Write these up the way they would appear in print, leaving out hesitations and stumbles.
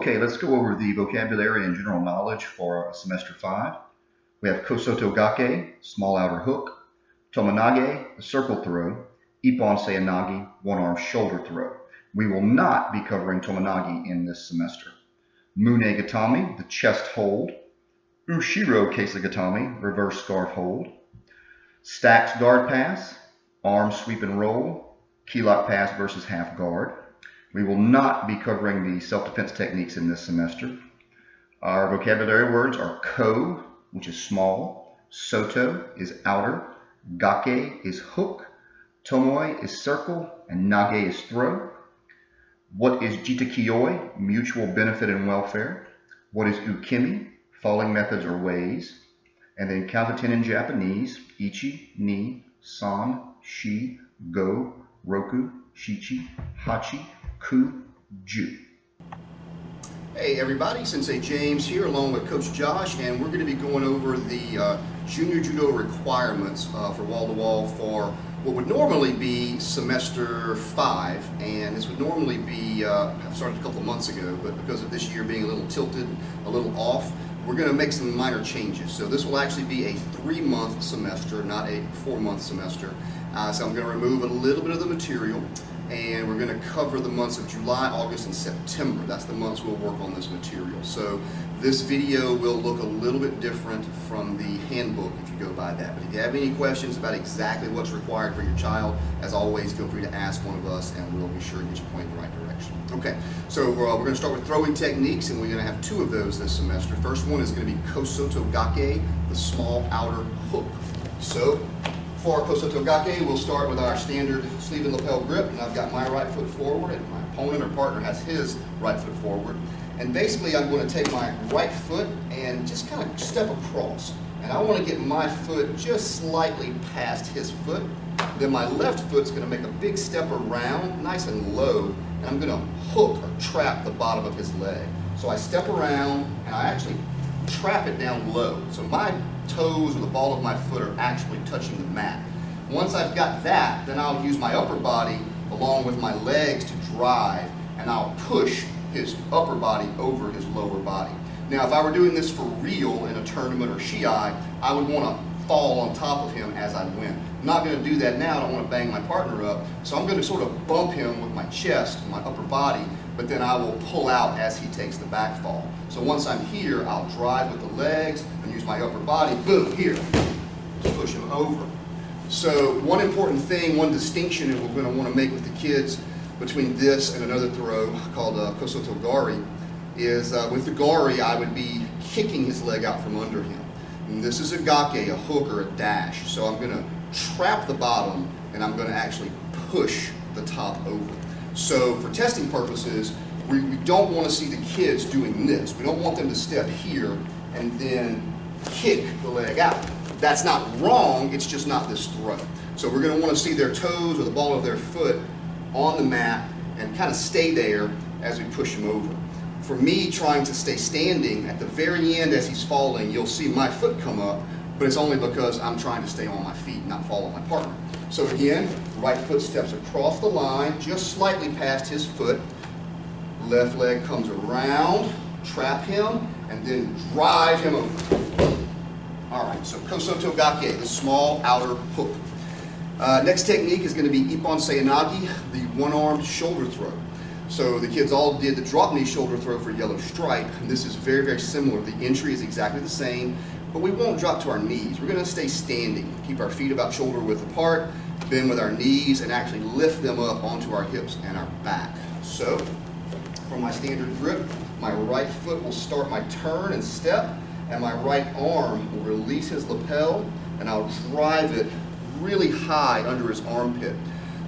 Okay, let's go over the vocabulary and general knowledge for semester 5. We have kosoto gake, small outer hook, tomonage, a circle throw, ippon seoinage, one-arm shoulder throw. We will not be covering tomonage in this semester. Mune gatame, the chest hold, ushiro kesagatame, reverse scarf hold, stacked guard pass, arm sweep and roll, key lock pass versus half guard. We will not be covering the self-defense techniques in this semester. Our vocabulary words are ko, which is small, soto is outer, gake is hook, tomoe is circle, and nage is throw. What is jitakiyoi, mutual benefit and welfare? What is ukemi, falling methods or ways? And then count to 10 in Japanese, ichi, ni, san, shi, go, roku, shichi, hachi, ku, ju. Hey everybody, Sensei James here along with Coach Josh, and we're going to be going over the Junior Judo requirements for wall-to-wall for what would normally be semester 5, and this would normally be, started a couple of months ago, but because of this year being a little tilted, a little off, we're going to make some minor changes. So this will actually be a 3-month semester, not a 4-month semester. So I'm going to remove a little bit of the material, and we're going to cover the months of July, August, and September. That's the months we'll work on this material. So this video will look a little bit different from the handbook if you go by that. But if you have any questions about exactly what's required for your child, as always, feel free to ask one of us, and we'll be sure to get you pointed in the right direction. Okay, so we're going to start with throwing techniques, and we're going to have 2 of those this semester. First one is going to be kosoto gake, the small outer hook. So for our kosoto gake, we'll start with our standard sleeve and lapel grip, and I've got my right foot forward, and my opponent or partner has his right foot forward. And basically, I'm going to take my right foot and just kind of step across. And I want to get my foot just slightly past his foot. Then my left foot's going to make a big step around, nice and low, and I'm going to hook or trap the bottom of his leg. So I step around, and I actually trap it down low. So my toes or the ball of my foot are actually touching the mat. Once I've got that, then I'll use my upper body along with my legs to drive, and I'll push his upper body over his lower body. Now, if I were doing this for real in a tournament or shiai, I would want to fall on top of him as I went. I'm not going to do that now. I don't want to bang my partner up, so I'm going to sort of bump him with my chest and my upper body, but then I will pull out as he takes the back fall. So once I'm here, I'll drive with the legs and use my upper body, boom, here, to push him over. So one important thing, one distinction that we're going to want to make with the kids between this and another throw called kosoto gari is with the gari, I would be kicking his leg out from under him. And this is a gake, a hook, or a dash. So I'm going to trap the bottom, and I'm going to actually push the top over. So for testing purposes, we don't want to see the kids doing this. We don't want them to step here and then kick the leg out. That's not wrong, it's just not this throw. So we're going to want to see their toes or the ball of their foot on the mat and kind of stay there as we push him over. For me, trying to stay standing, at the very end as he's falling, you'll see my foot come up, but it's only because I'm trying to stay on my feet, not fall on my partner. So again, right foot steps across the line, just slightly past his foot. Left leg comes around, trap him, and then drive him over. All right, so kosoto gake, the small outer hook. Next technique is going to be ippon seoinage, the one-armed shoulder throw. So the kids all did the drop knee shoulder throw for yellow stripe, and this is very, very similar. The entry is exactly the same, but we won't drop to our knees. We're going to stay standing, keep our feet about shoulder width apart, bend with our knees, and actually lift them up onto our hips and our back. So for my standard grip, my right foot will start my turn and step, and my right arm will release his lapel, and I'll drive it really high under his armpit.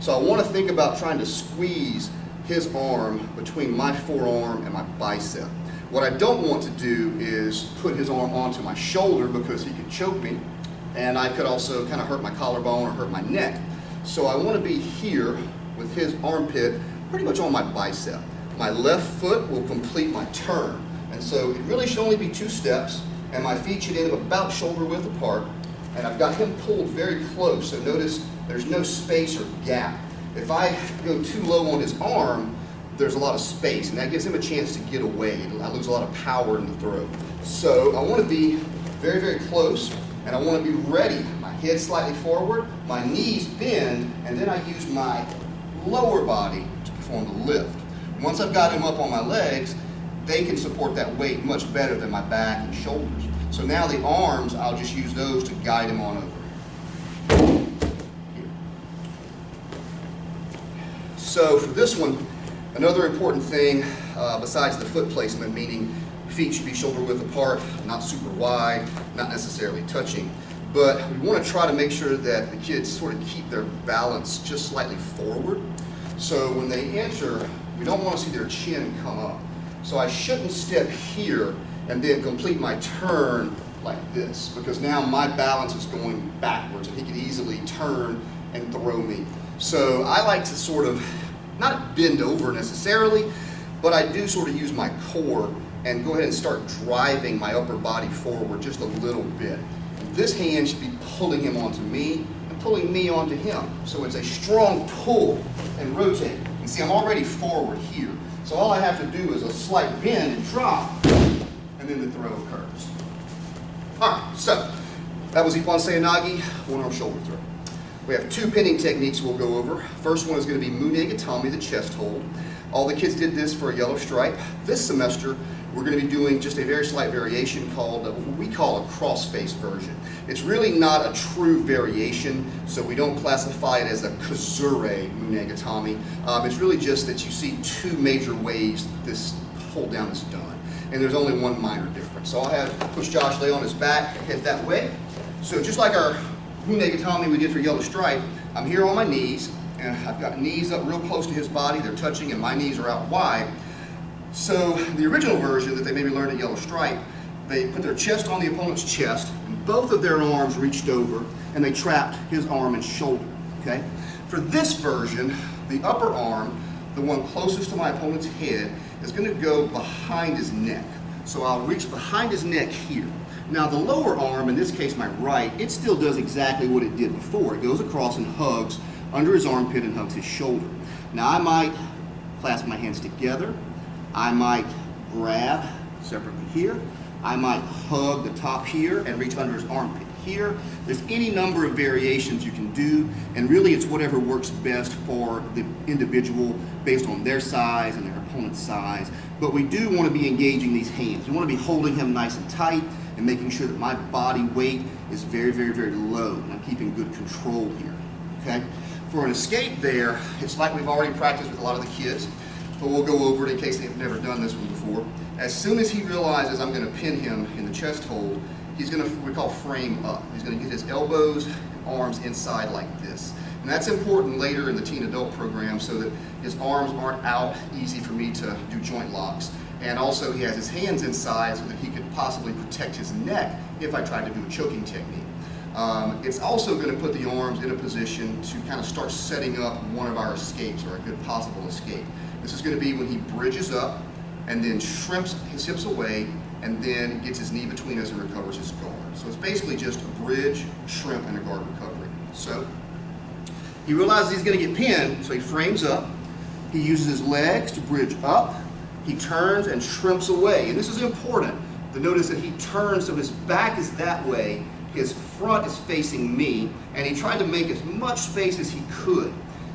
So I want to think about trying to squeeze his arm between my forearm and my bicep. What I don't want to do is put his arm onto my shoulder because he could choke me, and I could also kind of hurt my collarbone or hurt my neck. So I want to be here with his armpit pretty much on my bicep. My left foot will complete my turn, and so it really should only be 2 steps, and my feet should end up about shoulder width apart, and I've got him pulled very close, so notice there's no space or gap. If I go too low on his arm, there's a lot of space, and that gives him a chance to get away. I lose a lot of power in the throw. So I want to be very, very close, and I want to be ready. My head slightly forward, my knees bend, and then I use my lower body to perform the lift. Once I've got him up on my legs, they can support that weight much better than my back and shoulders. So now the arms, I'll just use those to guide him on over. Here. So for this one, another important thing besides the foot placement, meaning feet should be shoulder width apart, not super wide, not necessarily touching, but we want to try to make sure that the kids sort of keep their balance just slightly forward. So when they enter, we don't want to see their chin come up. So I shouldn't step here and then complete my turn like this, because now my balance is going backwards and he could easily turn and throw me. So I like to sort of, not bend over necessarily, but I do sort of use my core and go ahead and start driving my upper body forward just a little bit. And this hand should be pulling him onto me and pulling me onto him. So it's a strong pull and rotate. You see, I'm already forward here. So all I have to do is a slight bend and drop, and then the throw occurs. All right, so that was Ippon Seoinage, one-arm shoulder throw. We have two pinning techniques we'll go over. First one is going to be Munegatami, the chest hold. All the kids did this for a yellow stripe. This semester, we're going to be doing just a very slight variation called what we call a cross-face version. It's really not a true variation, so we don't classify it as a Kazure Munegatami. It's really just that you see two major ways this hold down is done, and there's only one minor difference. So I'll have Coach Josh lay on his back, head that way. So just like our Munegatami we did for yellow stripe, I'm here on my knees, and I've got knees up real close to his body, they're touching, and my knees are out wide. So the original version that they maybe learned at yellow stripe, they put their chest on the opponent's chest, and both of their arms reached over, and they trapped his arm and shoulder, okay? For this version, the upper arm, the one closest to my opponent's head, is gonna go behind his neck. So I'll reach behind his neck here. Now the lower arm, in this case my right, it still does exactly what it did before. It goes across and hugs under his armpit and hugs his shoulder. Now I might clasp my hands together. I might grab separately here. I might hug the top here and reach under his armpit here. There's any number of variations you can do, and really it's whatever works best for the individual based on their size and their opponent's size. But we do want to be engaging these hands. We want to be holding him nice and tight and making sure that my body weight is very, very, very low, and I'm keeping good control here, okay? For an escape there, it's like we've already practiced with a lot of the kids, but we'll go over it in case they've never done this one before. As soon as he realizes I'm going to pin him in the chest hold, he's going to, what we call frame up. He's going to get his elbows and arms inside like this. And that's important later in the teen adult program so that his arms aren't out, easy for me to do joint locks. And also he has his hands inside so that he could possibly protect his neck if I tried to do a choking technique. It's also going to put the arms in a position to kind of start setting up one of our escapes, or a good possible escape. This is going to be when he bridges up and then shrimps his hips away and then gets his knee between us and recovers his guard. So it's basically just a bridge, shrimp, and a guard recovery. So he realizes he's going to get pinned, so he frames up. He uses his legs to bridge up. He turns and shrimps away. And this is important to notice that he turns so his back is that way, his front is facing me, and he tried to make as much space as he could.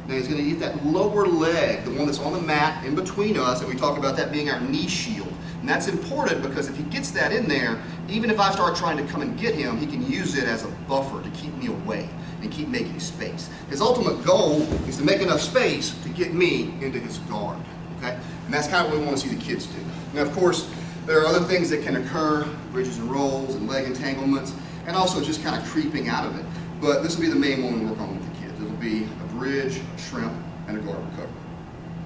Now he's going to get that lower leg, the one that's on the mat in between us, and we talk about that being our knee shield. And that's important because if he gets that in there, even if I start trying to come and get him, he can use it as a buffer to keep me away and keep making space. His ultimate goal is to make enough space to get me into his guard, okay? And that's kind of what we want to see the kids do. Now, of course, there are other things that can occur, bridges and rolls and leg entanglements, and also just kind of creeping out of it. But this will be the main one we work on with the kids. It'll be a bridge, a shrimp, and a guard recovery.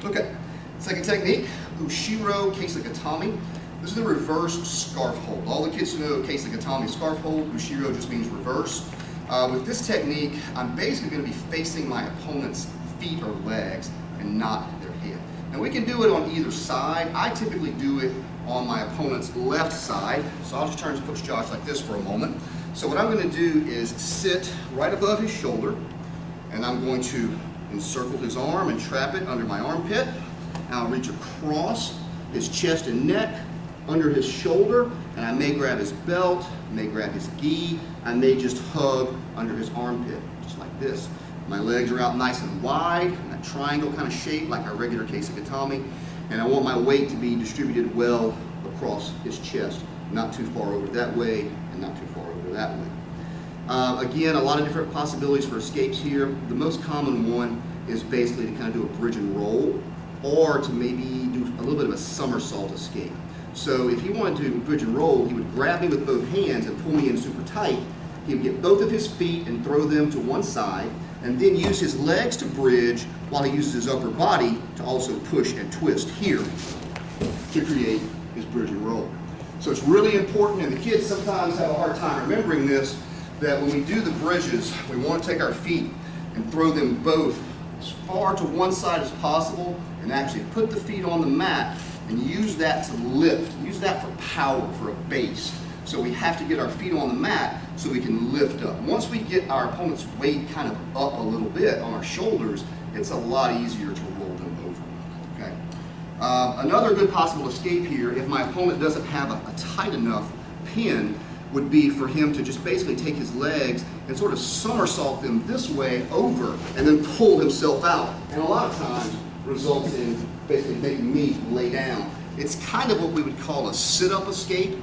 Okay, second technique, Ushiro Keisagatami. This is the reverse scarf hold. All the kids know Keisagatami scarf hold. Ushiro just means reverse. With this technique, I'm basically going to be facing my opponent's feet or legs and not their head. Now we can do it on either side. I typically do it on my opponent's left side. So I'll just turn to Coach Josh like this for a moment. So what I'm going to do is sit right above his shoulder, and I'm going to encircle his arm and trap it under my armpit. and I'll reach across his chest and neck, under his shoulder, and I may grab his belt, may grab his gi, I may just hug under his armpit, just like this. My legs are out nice and wide, in that triangle kind of shape like our regular Keisagatame, and I want my weight to be distributed well across his chest, not too far over that way and not too far over that way. Again, a lot of different possibilities for escapes here. The most common one is basically to kind of do a bridge and roll, or to maybe do a little bit of a somersault escape. So if he wanted to bridge and roll, he would grab me with both hands and pull me in super tight. He would get both of his feet and throw them to one side, and then use his legs to bridge while he uses his upper body to also push and twist here to create his bridge and roll. So it's really important, and the kids sometimes have a hard time remembering this, that when we do the bridges, we want to take our feet and throw them both as far to one side as possible, and actually put the feet on the mat and use that to lift. Use that for power, for a base. So we have to get our feet on the mat so we can lift up. Once we get our opponent's weight kind of up a little bit on our shoulders, it's a lot easier to roll them over. Okay. Another good possible escape here, if my opponent doesn't have a tight enough pin, would be for him to just basically take his legs and sort of somersault them this way over and then pull himself out. And a lot of times results in basically making me lay down. It's kind of what we would call a sit-up escape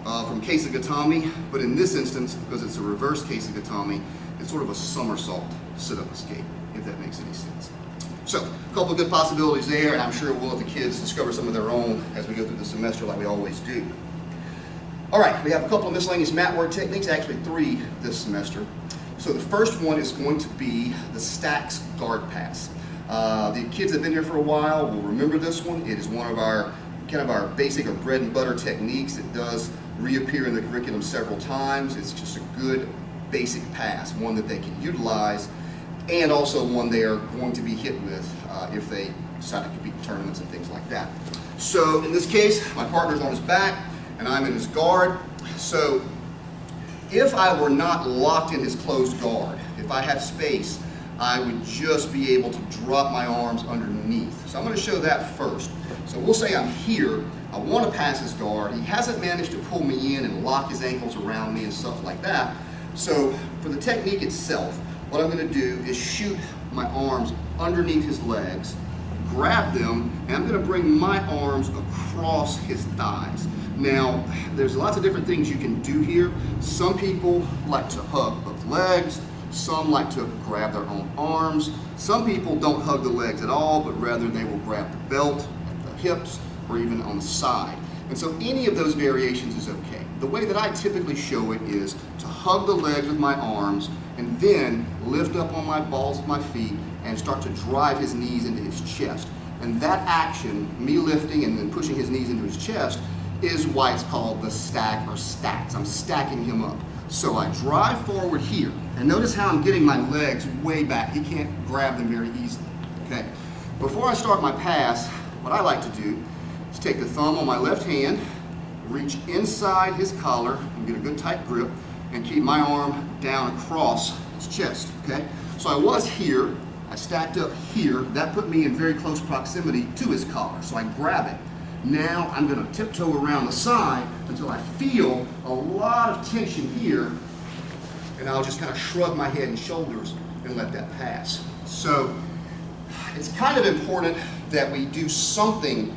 from Keisagatame, but in this instance, because it's a reverse Keisagatame, it's sort of a somersault sit-up escape, if that makes any sense. So, a couple of good possibilities there, and I'm sure we'll let the kids discover some of their own as we go through the semester like we always do. All right, we have a couple of miscellaneous mat work techniques, actually 3 this semester. So the first one is going to be the stacks guard pass. The kids that have been here for a while will remember this one. It is one of our kind of our basic or bread and butter techniques. It does reappear in the curriculum several times. It's just a good basic pass, one that they can utilize, and also one they are going to be hit with if they decide to compete in tournaments and things like that. So in this case, my partner's on his back and I'm in his guard. So if I were not locked in his closed guard, if I had space, I would just be able to drop my arms underneath. So I'm going to show that first. So we'll say I'm here, I want to pass his guard. He hasn't managed to pull me in and lock his ankles around me and stuff like that. So for the technique itself, what I'm going to do is shoot my arms underneath his legs, grab them, and I'm going to bring my arms across his thighs. Now, there's lots of different things you can do here. Some people like to hug both legs. Some like to grab their own arms. Some people don't hug the legs at all, but rather they will grab the belt at the hips or even on the side. And so any of those variations is okay. The way that I typically show it is to hug the legs with my arms and then lift up on my balls with my feet and start to drive his knees into his chest. And that action, me lifting and then pushing his knees into his chest, is why it's called the stack or stacks. I'm stacking him up. So I drive forward here, and notice how I'm getting my legs way back. He can't grab them very easily, okay? Before I start my pass, what I like to do is take the thumb on my left hand, reach inside his collar, and get a good tight grip, and keep my arm down across his chest, okay? So I was here, I stacked up here, that put me in very close proximity to his collar, so I grab it. Now I'm going to tiptoe around the side until I feel a lot of tension here, and I'll just kind of shrug my head and shoulders and let that pass. So it's kind of important that we do something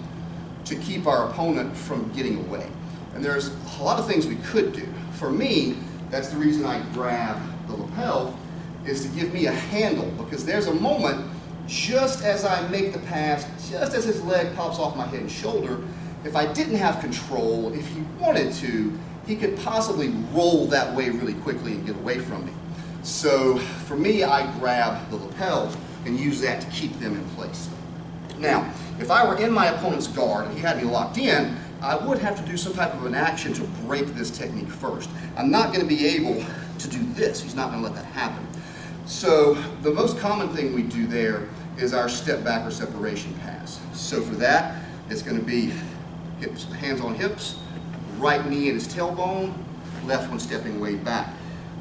to keep our opponent from getting away. And there's a lot of things we could do. For me, that's the reason I grab the lapel, is to give me a handle, because there's a moment just as I make the pass, just as his leg pops off my head and shoulder, if I didn't have control, if he wanted to, he could possibly roll that way really quickly and get away from me. So for me, I grab the lapel and use that to keep them in place. Now, if I were in my opponent's guard and he had me locked in, I would have to do some type of an action to break this technique first. I'm not going to be able to do this. He's not going to let that happen. So the most common thing we do there is our step back or separation pass. So for that, it's going to be hips, hands on hips, right knee in his tailbone, left one stepping way back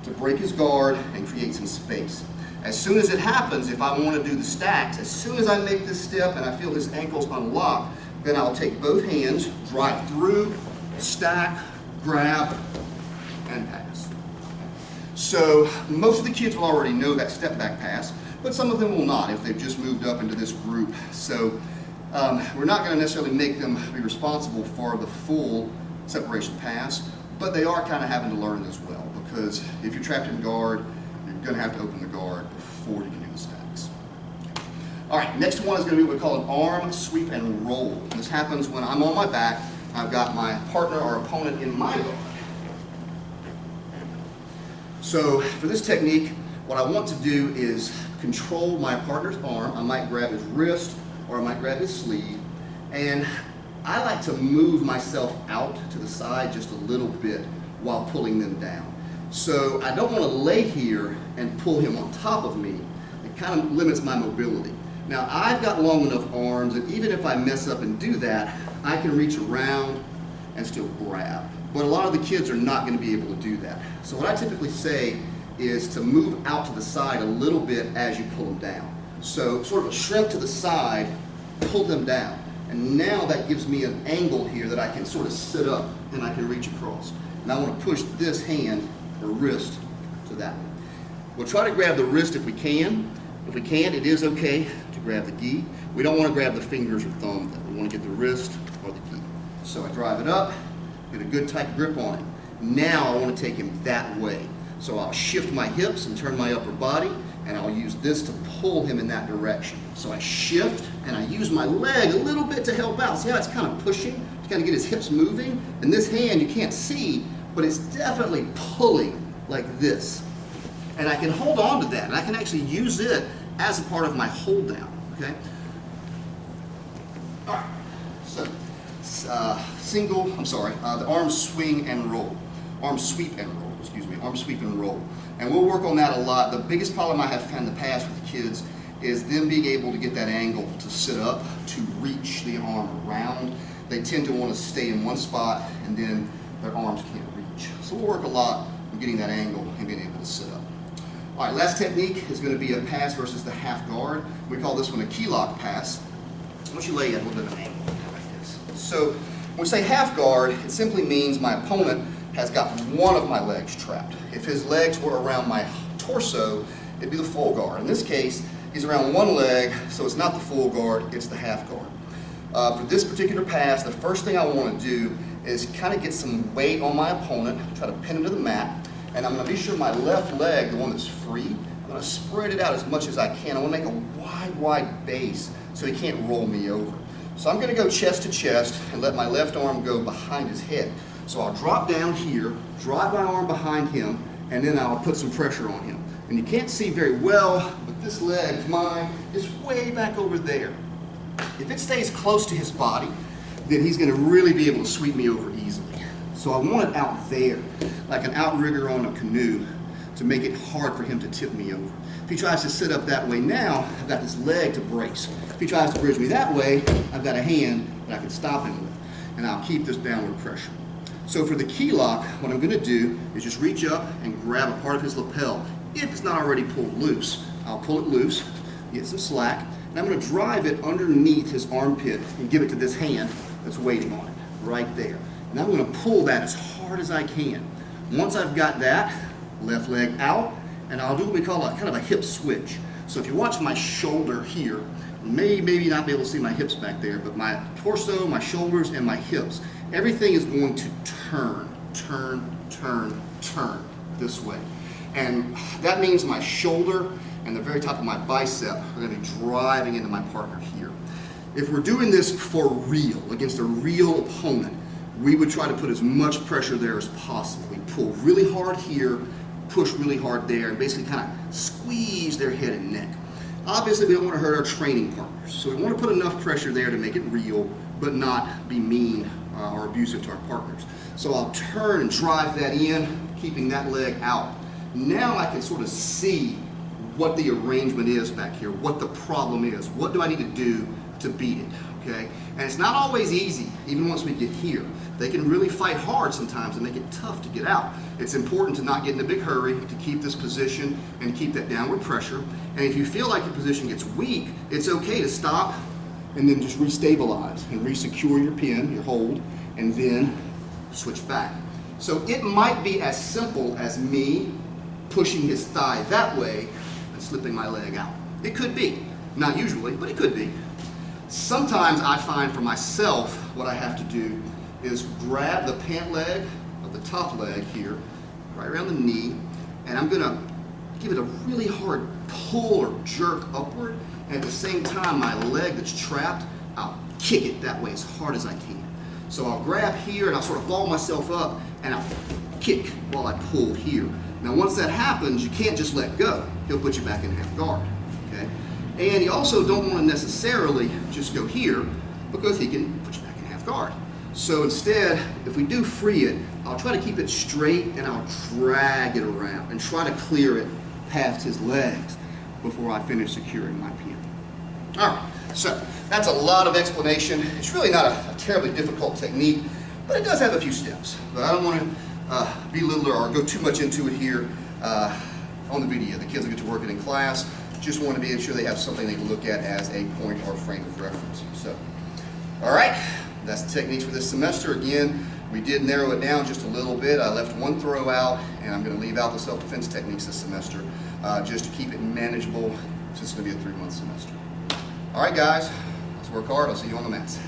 to break his guard and create some space. As soon as it happens, if I want to do the stacks, as soon as I make this step and I feel his ankles unlock, then I'll take both hands, drive through, stack, grab, and pass. So most of the kids will already know that step back pass, but some of them will not if they've just moved up into this group. So we're not going to necessarily make them be responsible for the full separation pass, but they are kind of having to learn as well, because if you're trapped in guard, you're going to have to open the guard before you can do the stacks. All right, next one is going to be what we call an arm sweep and roll. And this happens when I'm on my back, I've got my partner or opponent in my guard. So for this technique, what I want to do is control my partner's arm. I might grab his wrist or I might grab his sleeve, and I like to move myself out to the side just a little bit while pulling them down. So I don't want to lay here and pull him on top of me. It kind of limits my mobility. Now I've got long enough arms that even if I mess up and do that, I can reach around and still grab. But a lot of the kids are not going to be able to do that. So what I typically say is to move out to the side a little bit as you pull them down. So sort of a shrimp to the side, pull them down. And now that gives me an angle here that I can sort of sit up and I can reach across. And I want to push this hand or wrist to that one. We'll try to grab the wrist if we can. If we can't, it is okay to grab the gi. We don't want to grab the fingers or thumb. We want to get the wrist or the gi. So I drive it up, get a good tight grip on it. Now I want to take him that way. So I'll shift my hips and turn my upper body, and I'll use this to pull him in that direction. So I shift and I use my leg a little bit to help out. See how it's kind of pushing to kind of get his hips moving? And this hand you can't see, but it's definitely pulling like this. And I can hold on to that, and I can actually use it as a part of my hold down, okay? All right, so the arm swing and roll. Arm sweep and roll, excuse me, arm sweep and roll. And we'll work on that a lot. The biggest problem I have found in the past with the kids is them being able to get that angle to sit up, to reach the arm around. They tend to want to stay in one spot, and then their arms can't reach. So we'll work a lot on getting that angle and being able to sit up. All right, last technique is going to be a pass versus the half guard. We call this one a key lock pass. Once you lay at a little bit of an angle like this. So when we say half guard, it simply means my opponent has got one of my legs trapped. If his legs were around my torso, it'd be the full guard. In this case, he's around one leg, so it's not the full guard, it's the half guard. For this particular pass, the first thing I want to do is kind of get some weight on my opponent, try to pin him to the mat, and I'm going to be sure my left leg, the one that's free, I'm going to spread it out as much as I can. I want to make a wide base so he can't roll me over. So I'm going to go chest to chest and let my left arm go behind his head. So I'll drop down here, drive my arm behind him, and then I'll put some pressure on him. And you can't see very well, but this leg, mine, is way back over there. If it stays close to his body, then he's going to really be able to sweep me over easily. So I want it out there, like an outrigger on a canoe, to make it hard for him to tip me over. If he tries to sit up that way now, I've got this leg to brace. If he tries to bridge me that way, I've got a hand that I can stop him with, and I'll keep this downward pressure. So for the key lock, what I'm going to do is just reach up and grab a part of his lapel. If it's not already pulled loose, I'll pull it loose, get some slack, and I'm going to drive it underneath his armpit and give it to this hand that's waiting on it, right there. And I'm going to pull that as hard as I can. Once I've got that, left leg out, and I'll do what we call a kind of a hip switch. So if you watch my shoulder here, maybe not be able to see my hips back there, but my torso, my shoulders, and my hips, everything is going to turn this way. And that means my shoulder and the very top of my bicep are going to be driving into my partner here. If we're doing this for real, against a real opponent, we would try to put as much pressure there as possible. We pull really hard here, push really hard there, and basically kind of squeeze their head and neck. Obviously, we don't want to hurt our training partners, so we want to put enough pressure there to make it real, but not be mean or abusive to our partners. So I'll turn and drive that in, keeping that leg out. Now I can sort of see what the arrangement is back here, what the problem is, what do I need to do to beat it. okay? And it's not always easy, even once we get here. They can really fight hard sometimes and make it tough to get out. It's important to not get in a big hurry, to keep this position and keep that downward pressure. And if you feel like your position gets weak, it's okay to stop and then just restabilize and re-secure your pin, your hold, and then switch back. So it might be as simple as me pushing his thigh that way and slipping my leg out. It could be. Not usually, but it could be. Sometimes I find for myself what I have to do is grab the pant leg of the top leg here, right around the knee, and I'm gonna give it a really hard pull or jerk upward, and at the same time my leg that's trapped, I'll kick it that way as hard as I can. So I'll grab here and I'll sort of ball myself up and I'll kick while I pull here. Now once that happens, you can't just let go. He'll put you back in half guard, okay? And you also don't want to necessarily just go here because he can put you back in half guard. So instead, if we do free it, I'll try to keep it straight and I'll drag it around and try to clear it past his legs before I finish securing my pin. All right, so that's a lot of explanation. It's really not a terribly difficult technique, but it does have a few steps. But I don't want to belittle or go too much into it here on the video. The kids will get to work it in class. Just want to be sure they have something they can look at as a point or frame of reference. So, all right, that's the techniques for this semester. Again, we did narrow it down just a little bit. I left one throw out, and I'm going to leave out the self-defense techniques this semester just to keep it manageable since it's going to be a 3-month semester. All right, guys, let's work hard. I'll see you on the mats.